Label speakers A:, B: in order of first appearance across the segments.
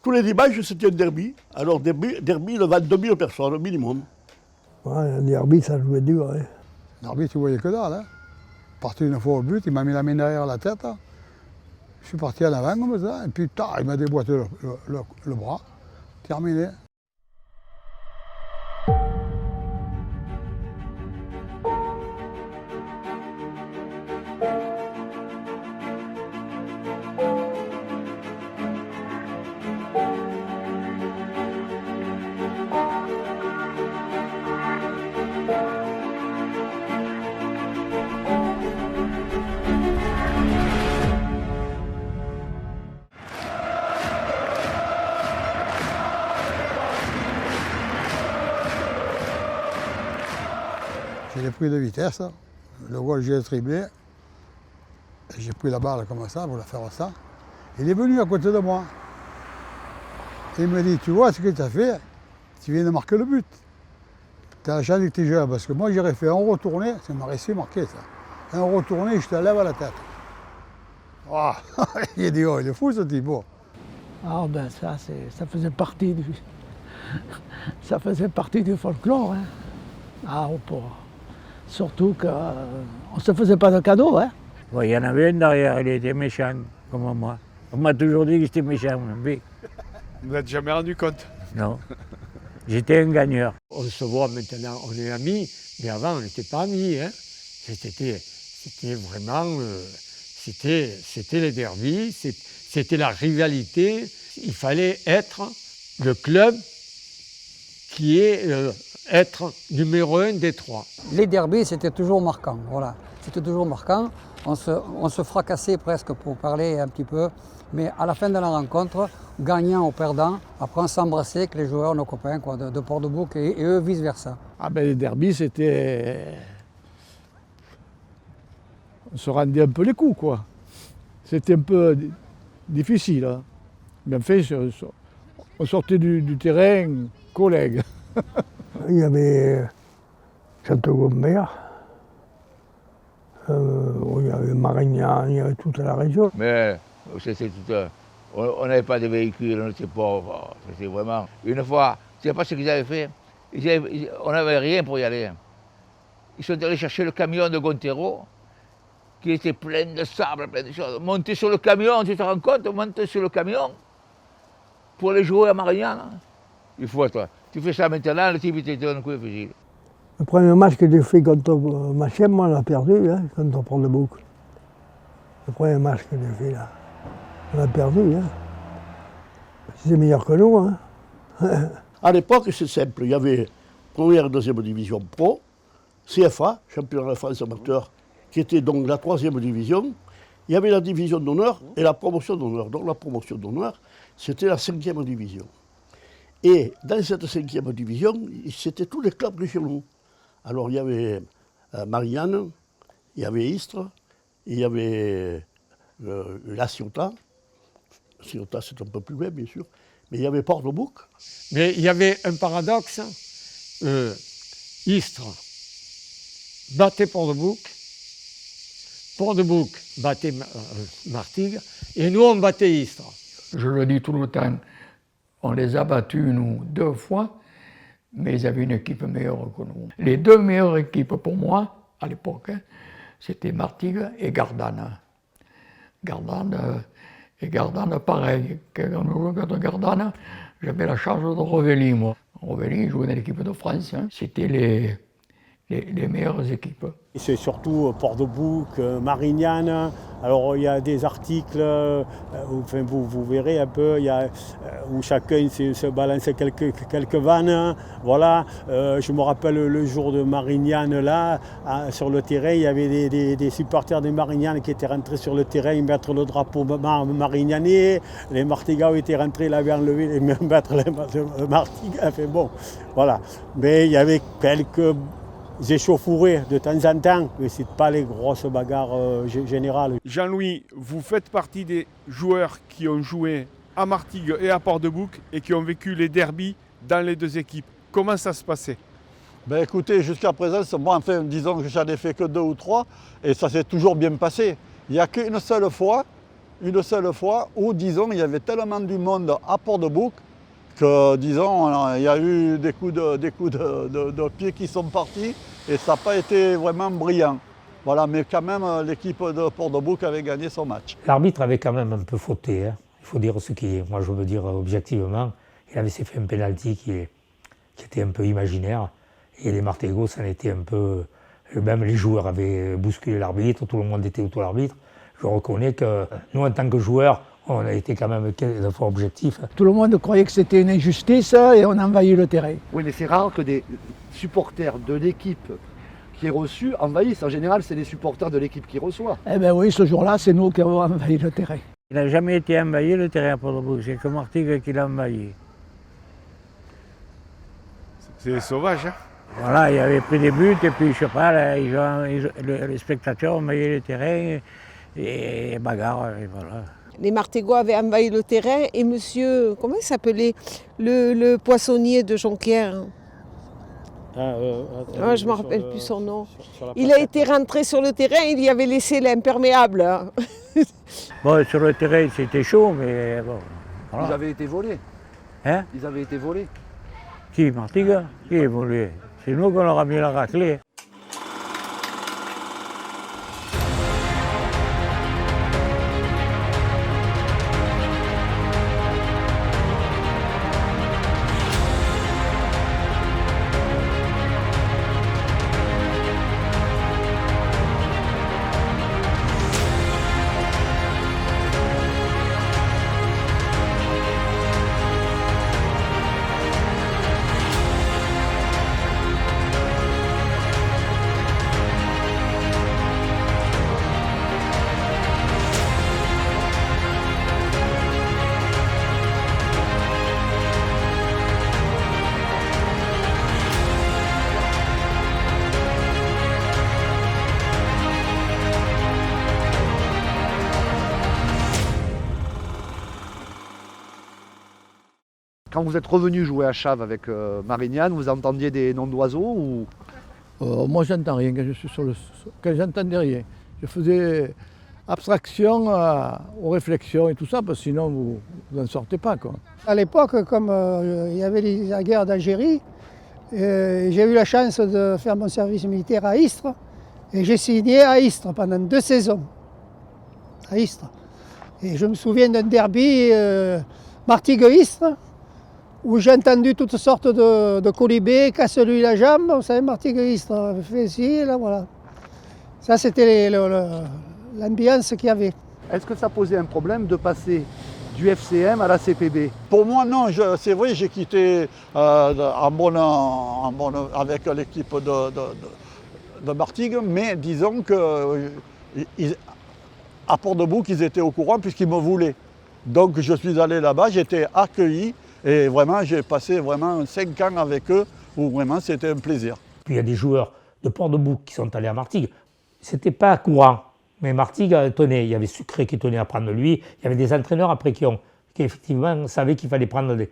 A: Tous les dimanches, c'était un derby. Alors, derby devant 2000 personnes, minimum.
B: Ouais, un derby, ça jouait dur. Hein.
C: Derby, tu voyais que dalle. Hein. Parti une fois au but, il m'a mis la main derrière la tête. Hein. Je suis parti en avant comme ça, et puis il m'a déboîté le bras. Terminé. J'ai pris de vitesse, le goal j'ai triplé, j'ai pris la balle comme ça pour la faire ça. Il est venu à côté de moi. Et il me dit, tu vois ce que tu as fait, tu viens de marquer le but. Tu as la chance que tu es jeune, parce que moi j'aurais fait un retourné, ça m'a resté marqué ça. Un retourné, je te lève à la tête. Oh, il dit, oh, il est fou ce type.
B: Ah ben ça faisait partie du. Ça faisait partie du folklore. Hein. Ah, surtout qu'on ne se faisait pas de cadeaux. Hein.
D: Ouais, il y en avait un derrière, il était méchant, comme moi. On m'a toujours dit que j'étais méchant. Mais...
E: Vous n'êtes jamais rendu compte?
D: Non. J'étais un gagneur.
F: On se voit maintenant, on est amis, mais avant on n'était pas amis. Hein. C'était vraiment, c'était les derbies, c'était la rivalité. Il fallait être le club qui est être numéro 1 des trois.
G: Les derbies, c'était toujours marquant, voilà. C'était toujours marquant. On se fracassait presque pour parler un petit peu, mais à la fin de la rencontre, gagnant ou perdant, après on s'embrassait avec les joueurs, nos copains quoi, de Port-de-Bouc et eux vice-versa.
B: Ah ben les derbies, c'était... On se rendait un peu les coups, quoi. C'était un peu difficile. Hein. Mais en fait, on sortait du terrain collègues. Il y avait Château-Gombert, il y avait Marignan, il y avait toute la région.
H: Mais c'était tout on n'avait pas de véhicule, on était pauvres. C'était vraiment... Une fois, tu sais pas ce qu'ils avaient fait? On n'avait rien pour y aller. Ils sont allés chercher le camion de Gontero, qui était plein de sable, plein de choses. Monter sur le camion, tu te rends compte, monter sur le camion pour aller jouer à Marignan. Il faut, toi. Tu fais ça maintenant, le type était un coup de fusil.
B: Le premier match que j'ai fait contre Machem, moi, on l'a perdu, hein, contre Port-de-Bouc. Le premier match que j'ai fait, là, on l'a perdu. Hein. C'était meilleur que nous. Hein.
A: À l'époque, c'est simple. Il y avait première et deuxième division pro, CFA, championnat de France amateur, qui était donc la troisième division. Il y avait la division d'honneur et la promotion d'honneur. Donc la promotion d'honneur, c'était la 5e division. Et dans cette 5e division, c'était tous les clubs régionaux. Alors il y avait Marianne, il y avait Istres, il y avait la Ciotat. Ciotat, c'est un peu plus loin, bien sûr. Mais il y avait Port-de-Bouc.
F: Mais il y avait un paradoxe. Istres battait Port-de-Bouc, Port-de-Bouc battait Martigues, et nous on battait Istres.
I: Je le dis tout le temps, on les a battus, nous, 2 fois, mais ils avaient une équipe meilleure que nous. Les 2 meilleures équipes pour moi, à l'époque, hein, c'était Martigues et Gardanne. Gardanne, pareil. Quand on jouait contre Gardanne, j'avais la charge de Rovelli, moi. Rovelli jouait dans l'équipe de France. Hein. C'était les meilleures équipes.
J: C'est surtout Port-de-Bouc, Marignane. Alors il y a des articles, enfin, vous verrez un peu, il y a, où chacun se balance quelques vannes. Voilà. Je me rappelle le jour de Marignane, là, sur le terrain, il y avait des supporters de Marignane qui étaient rentrés sur le terrain, mettre le drapeau marignanais. Les Martigaux étaient rentrés, là, avaient enlevé, mettre le Martigaux. Enfin bon, voilà. Mais il y avait quelques échauffourées de temps en temps, mais ce n'est pas les grosses bagarres générales.
E: Jean-Louis, vous faites partie des joueurs qui ont joué à Martigues et à Port-de-Bouc et qui ont vécu les derbies dans les 2 équipes. Comment ça se passait?
K: Ben écoutez, jusqu'à présent, moi, enfin, disons que j'en ai fait que 2 ou 3 et ça s'est toujours bien passé. Il n'y a qu'une seule fois, une seule fois où, disons, il y avait tellement du monde à Port-de-Bouc que, disons, il y a eu des coups de pied qui sont partis et ça n'a pas été vraiment brillant. Voilà, mais quand même, l'équipe de Port-de-Bouc avait gagné son match.
D: L'arbitre avait quand même un peu fauté, hein. Il faut dire ce qui est. Moi, je veux dire objectivement, il avait fait un pénalty qui était un peu imaginaire. Et les Martégots, ça en était un peu... Même les joueurs avaient bousculé l'arbitre, tout le monde était autour de l'arbitre. Je reconnais que nous, en tant que joueurs, on a été quand même des fois objectifs.
B: Tout le monde croyait que c'était une injustice et on a envahi le terrain.
L: Oui, mais c'est rare que des supporters de l'équipe qui est reçue envahissent. En général, c'est les supporters de l'équipe qui reçoit.
B: Eh bien oui, ce jour-là, c'est nous qui avons envahi le terrain.
D: Il n'a jamais été envahi le terrain à Port-de-Bouc, c'est que Martigues qui l'a envahi.
E: C'est sauvage, hein?
D: Voilà, il avait pris des buts et puis je sais pas, là, les spectateurs ont envahi le terrain et bagarre, et voilà.
M: Les Martégots avaient envahi le terrain et monsieur, comment il s'appelait, le poissonnier de Jonquière. Je ne me rappelle plus son nom. Il a été rentré sur le terrain, il y avait laissé l'imperméable.
D: Bon, sur le terrain, c'était chaud, mais bon. Voilà.
L: Ils avaient été volés.
D: Hein?
L: Ils avaient été volés.
D: Qui, Martigues? Qui est volé? C'est nous qu'on leur a mis la raclée.
L: Quand vous êtes revenu jouer à Chaves avec Marignane, vous entendiez des noms d'oiseaux ou...
B: Moi, j'entends rien quand je suis sur le... Quand j'entendais rien. Je faisais abstraction aux réflexions et tout ça, parce que sinon, vous n'en sortez pas, quoi.
N: À l'époque, comme il y avait la guerre d'Algérie, j'ai eu la chance de faire mon service militaire à Istres. Et j'ai signé à Istres pendant 2 saisons. À Istres. Et je me souviens d'un derby Martigues-Istres, où j'ai entendu toutes sortes de colibés, casse-lui la jambe, vous savez, Martigues-Istres fait ci, là, voilà. Ça, c'était l'ambiance qu'il y avait.
L: Est-ce que ça posait un problème de passer du FCM à la CPB?
K: Pour moi, non. C'est vrai, j'ai quitté avec l'équipe de Martigues, mais disons que à Port-de-Bouc, ils étaient au courant puisqu'ils me voulaient. Donc je suis allé là-bas, j'étais accueilli et vraiment j'ai passé vraiment 5 ans avec eux où vraiment c'était un plaisir.
D: Puis il y a des joueurs de Port-de-Bouc qui sont allés à Martigues. C'était pas courant, mais Martigues tenait. Il y avait Sucré qui tenait à prendre lui. Il y avait des entraîneurs après qui effectivement savaient qu'il fallait prendre des...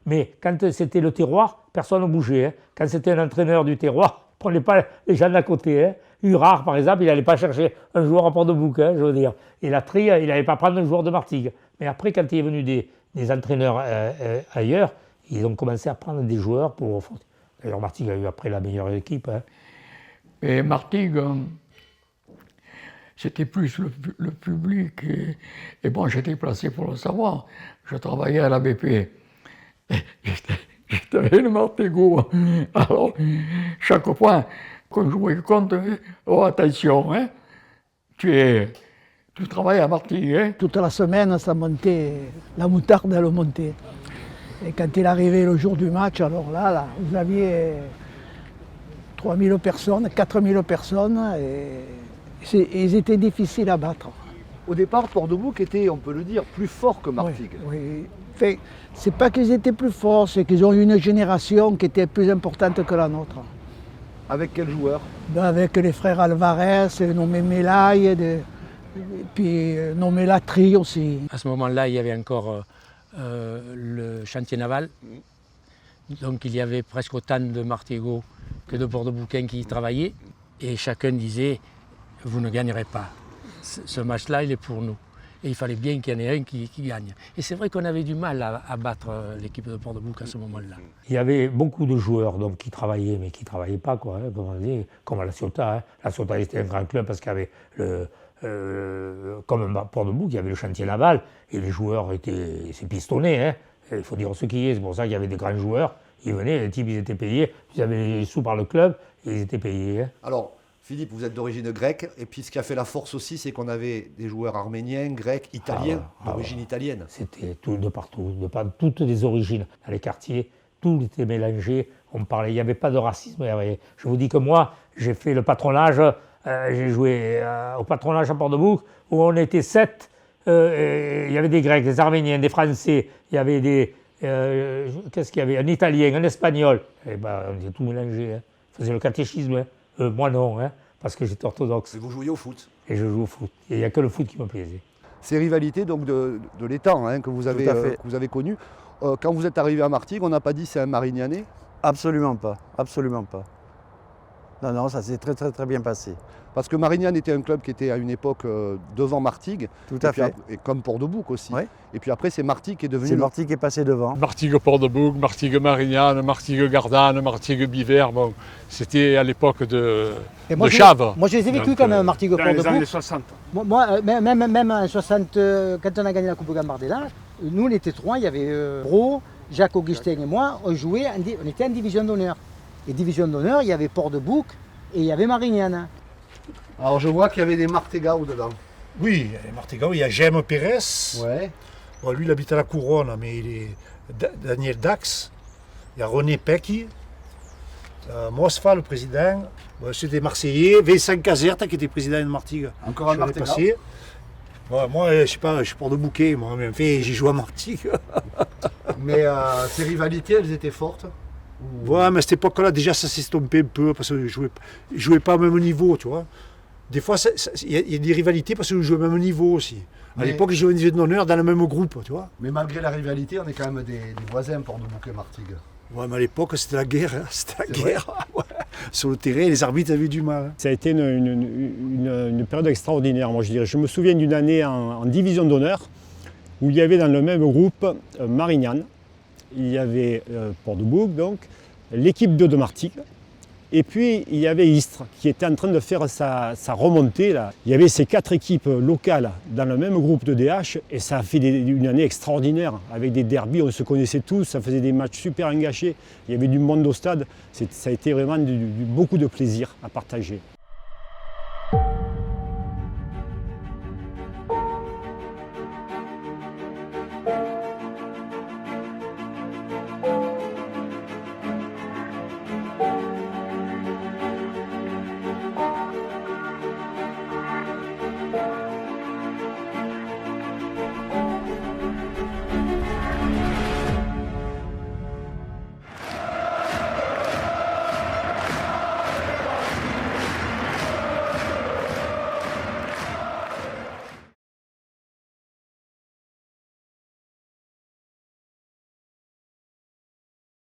D: Mais quand c'était le terroir, personne ne bougeait. Hein. Quand c'était un entraîneur du terroir, il ne prenait pas les gens d'à côté. Hein. Urard, par exemple, il n'allait pas chercher un joueur à Port-de-Bouc, hein, je veux dire. Et la Tri, il n'allait pas prendre un joueur de Martigues. Mais après, quand il est venu des entraîneurs ailleurs, ils ont commencé à prendre des joueurs pour... D'ailleurs, Martigues a eu après la meilleure équipe. Hein.
I: Et Martigues, c'était plus le public. Et bon, j'étais placé pour le savoir. Je travaillais à la BP. J'étais avec le Martégo. Alors, chaque fois qu'on jouait contre, oh attention, hein, tu travailles à Martigues. Hein.
B: Toute la semaine, ça montait, la moutarde, elle montait. Et quand il arrivait le jour du match, alors là vous aviez 3000 personnes, 4000 personnes, et ils étaient difficiles à battre.
L: Au départ, Port-de-Bouc était, on peut le dire, plus fort que Martigues.
B: Oui. Enfin, c'est pas qu'ils étaient plus forts, c'est qu'ils ont eu une génération qui était plus importante que la nôtre.
L: Avec quels joueurs?
B: Avec les frères Alvarez, nommé Mélaille, et puis nommé Latry aussi.
O: À ce moment-là, il y avait encore le chantier naval. Donc il y avait presque autant de Martégots que de Port-de-Boucains qui y travaillaient. Et chacun disait, vous ne gagnerez pas. Ce match-là, il est pour nous. et il fallait bien qu'il y en ait un qui gagne. Et c'est vrai qu'on avait du mal à battre l'équipe de Port-de-Bouc à ce moment-là.
D: Il y avait beaucoup de joueurs donc, qui travaillaient, mais qui ne travaillaient pas, quoi, hein, comme on dit, comme à La Ciotat. Hein. La Ciotat était un grand club parce qu'il y avait comme à Port-de-Bouc, il y avait le chantier naval, et les joueurs c'est pistonné, hein. Il faut dire ce qui est, c'est pour ça qu'il y avait des grands joueurs, ils venaient, les types ils étaient payés, ils avaient les sous par le club, et ils étaient payés. Hein.
L: Alors, Philippe, vous êtes d'origine grecque, et puis ce qui a fait la force aussi, c'est qu'on avait des joueurs arméniens, grecs, italiens, d'origine italienne.
D: C'était tout, de partout, toutes les origines. Dans les quartiers, tout était mélangé, on parlait, il n'y avait pas de racisme. Je vous dis que moi, j'ai fait le patronage, j'ai joué au patronage à Port-de-Bouc, où on était 7. Il y avait des Grecs, des Arméniens, des Français, il y avait qu'est-ce qu'il y avait? Un Italien, un Espagnol. Et ben, on était tout mélangé. Hein. On faisait le catéchisme. Hein. Moi non, hein, parce que j'étais orthodoxe.
L: Et vous jouiez au foot?
D: Et je joue au foot. Et il n'y a que le foot qui me plaisait.
L: Ces rivalités donc, de l'étang hein, que vous avez connues, quand vous êtes arrivé à Martigues, on n'a pas dit c'est un Marignanais?
P: Absolument pas, absolument pas. Non, non, ça s'est très bien passé.
L: Parce que Marignane était un club qui était à une époque devant Martigues.
P: Tout à fait.
L: Et comme Port-de-Bouc aussi.
P: Oui.
L: Et puis après, c'est Martigues qui est devenu...
P: C'est Martigues qui est passé devant.
E: Martigues-Port-de-Bouc, Martigues-Marignane, Martigues-Gardanne, Martigues-Biver. Bon, c'était à l'époque de Chave.
Q: Moi, je les ai vécus comme Martigues-Port-de-Bouc.
E: Dans les années 60.
Q: Moi, même en 60, quand on a gagné la Coupe Gambardella, nous, les Tétrouans, il y avait Bro, Jacques Augustin et moi, on était en division d'honneur. Et division d'honneur, il y avait Port-de-Bouc et il y avait Marignane.
L: Alors je vois qu'il y avait des Martégaos dedans.
R: Oui, les Martégaos, il y a Jaime Pérez.
L: Ouais.
R: Bon, lui, il habite à la Couronne, mais il est Daniel Dax. Il y a René Pecchi. Mosfa, le président. Bon, c'est des Marseillais. Vincent Caserta, qui était président de Martigues.
L: Encore un Martégao.
R: Bon, moi, je sais pas, je suis Port-de-Bouquet, moi, mais en fait, j'ai joué à Martigues.
L: Mais ces rivalités, elles étaient fortes.
R: Ouais, mais à cette époque-là, déjà, ça s'est estompé un peu, parce que je jouais pas au même niveau, tu vois. Des fois, il y a des rivalités parce que je jouais au même niveau aussi. À l'époque, je jouais une division d'honneur dans le même groupe, tu vois.
L: Mais malgré la rivalité, on est quand même des voisins, Port-de-Bouc et Martigues.
R: Ouais, mais à l'époque, c'était la guerre. Hein. C'était la guerre. Ouais. Sur le terrain, les arbitres avaient du mal. Hein.
S: Ça a été une période extraordinaire, moi je dirais. Je me souviens d'une année en division d'honneur où il y avait dans le même groupe Marignane, il y avait Port-de-Bouc, donc, l'équipe de Martigues, et puis il y avait Istres qui était en train de faire sa remontée. Là. Il y avait ces 4 équipes locales dans le même groupe de DH et ça a fait une année extraordinaire avec des derbies, on se connaissait tous, ça faisait des matchs super engagés, il y avait du monde au stade, ça a été vraiment beaucoup de plaisir à partager.